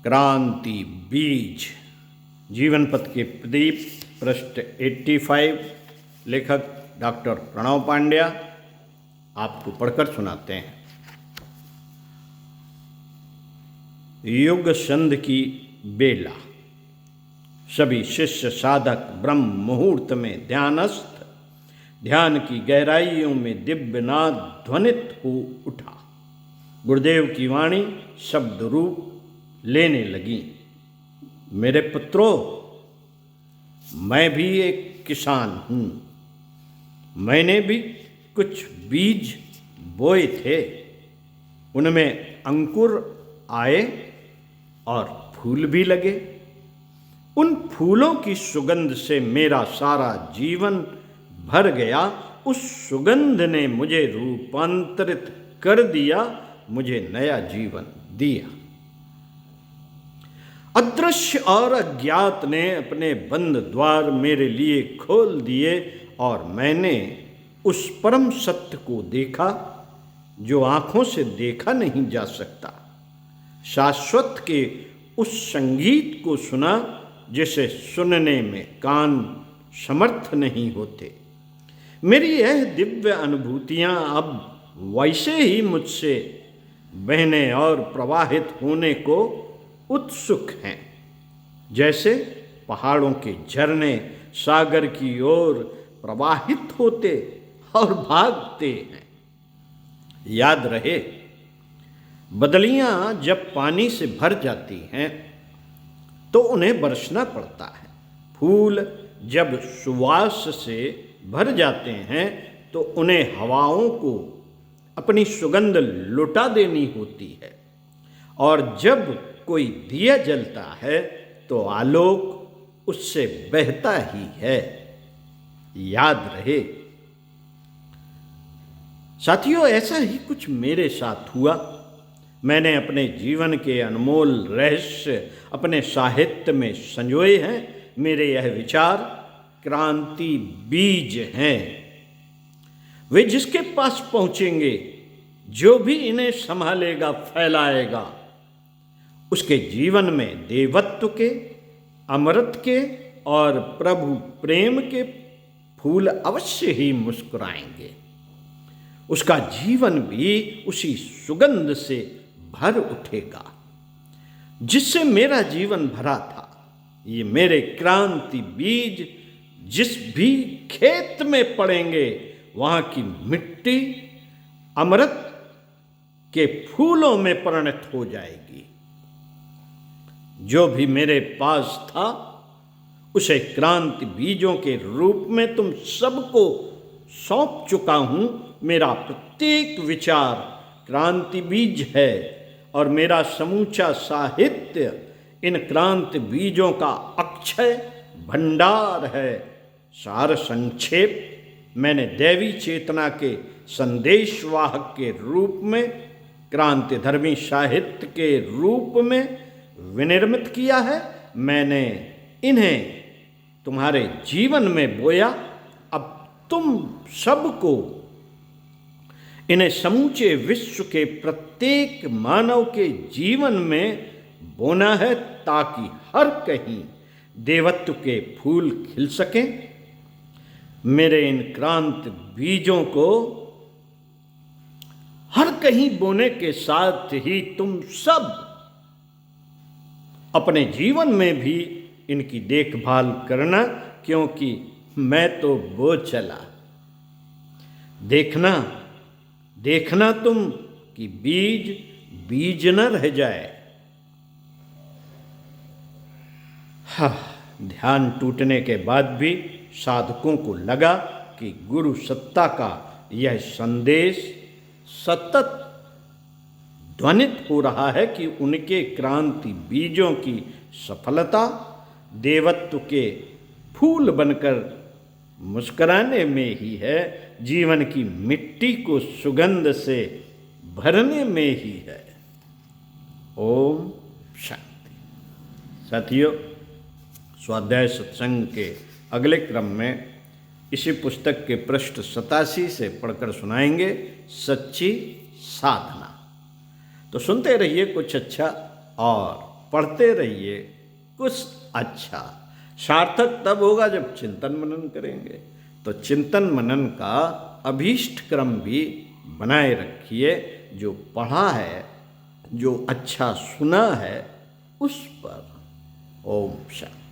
क्रांति बीज जीवन पथ के प्रदीप पृष्ठ 85 लेखक डॉक्टर प्रणव पांड्या आपको पढ़कर सुनाते हैं। युग संध की बेला। सभी शिष्य साधक ब्रह्म मुहूर्त में ध्यानस्थ, ध्यान की गहराइयों में दिव्यनाद ध्वनित हो उठा। गुरुदेव की वाणी शब्द रूप लेने लगी। मेरे पुत्रों, मैं भी एक किसान हूँ। मैंने भी कुछ बीज बोए थे, उनमें अंकुर आए और फूल भी लगे। उन फूलों की सुगंध से मेरा सारा जीवन भर गया। उस सुगंध ने मुझे रूपांतरित कर दिया, मुझे नया जीवन दिया। अदृश्य और अज्ञात ने अपने बंद द्वार मेरे लिए खोल दिए और मैंने उस परम सत्य को देखा जो आँखों से देखा नहीं जा सकता। शाश्वत के उस संगीत को सुना जिसे सुनने में कान समर्थ नहीं होते। मेरी यह दिव्य अनुभूतियाँ अब वैसे ही मुझसे बहने और प्रवाहित होने को उत्सुक हैं, जैसे पहाड़ों के झरने सागर की ओर प्रवाहित होते और भागते हैं। याद रहे, बदलियां जब पानी से भर जाती हैं तो उन्हें बरसना पड़ता है। फूल जब सुवास से भर जाते हैं तो उन्हें हवाओं को अपनी सुगंध लुटा देनी होती है। और जब कोई दिया जलता है तो आलोक उससे बहता ही है। याद रहे साथियों, ऐसा ही कुछ मेरे साथ हुआ। मैंने अपने जीवन के अनमोल रहस्य अपने साहित्य में संजोए हैं। मेरे यह विचार क्रांति बीज हैं। वे जिसके पास पहुंचेंगे, जो भी इन्हें संभालेगा, फैलाएगा, उसके जीवन में देवत्व के, अमृत के और प्रभु प्रेम के फूल अवश्य ही मुस्कुराएंगे। उसका जीवन भी उसी सुगंध से भर उठेगा जिससे मेरा जीवन भरा था। ये मेरे क्रांति बीज जिस भी खेत में पड़ेंगे, वहाँ की मिट्टी अमृत के फूलों में परिणत हो जाएगी। जो भी मेरे पास था उसे क्रांति बीजों के रूप में तुम सबको सौंप चुका हूँ। मेरा प्रत्येक विचार क्रांति बीज है और मेरा समूचा साहित्य इन क्रांति बीजों का अक्षय भंडार है। सार संक्षेप, मैंने दैवी चेतना के संदेशवाहक के रूप में, क्रांति धर्मी साहित्य के रूप में विनिर्मित किया है। मैंने इन्हें तुम्हारे जीवन में बोया। अब तुम सबको इन्हें समूचे विश्व के प्रत्येक मानव के जीवन में बोना है, ताकि हर कहीं देवत्व के फूल खिल सकें। मेरे इन क्रांति बीजों को हर कहीं बोने के साथ ही तुम सब अपने जीवन में भी इनकी देखभाल करना, क्योंकि मैं तो बो चला। देखना देखना तुम कि बीज बीज न रह जाए। ध्यान टूटने के बाद भी साधकों को लगा कि गुरु सत्ता का यह संदेश सतत ध्वनित हो रहा है कि उनके क्रांति बीजों की सफलता देवत्व के फूल बनकर मुस्कुराने में ही है, जीवन की मिट्टी को सुगंध से भरने में ही है। ओम शांति। साथियों, स्वाध्याय सत्संग के अगले क्रम में इसी पुस्तक के पृष्ठ 87 से पढ़कर सुनाएंगे सच्ची साधना। तो सुनते रहिए कुछ अच्छा और पढ़ते रहिए कुछ अच्छा। सार्थक तब होगा जब चिंतन मनन करेंगे। तो चिंतन मनन का अभीष्ट क्रम भी बनाए रखिए। जो पढ़ा है, जो अच्छा सुना है, उस पर। ओम शांति।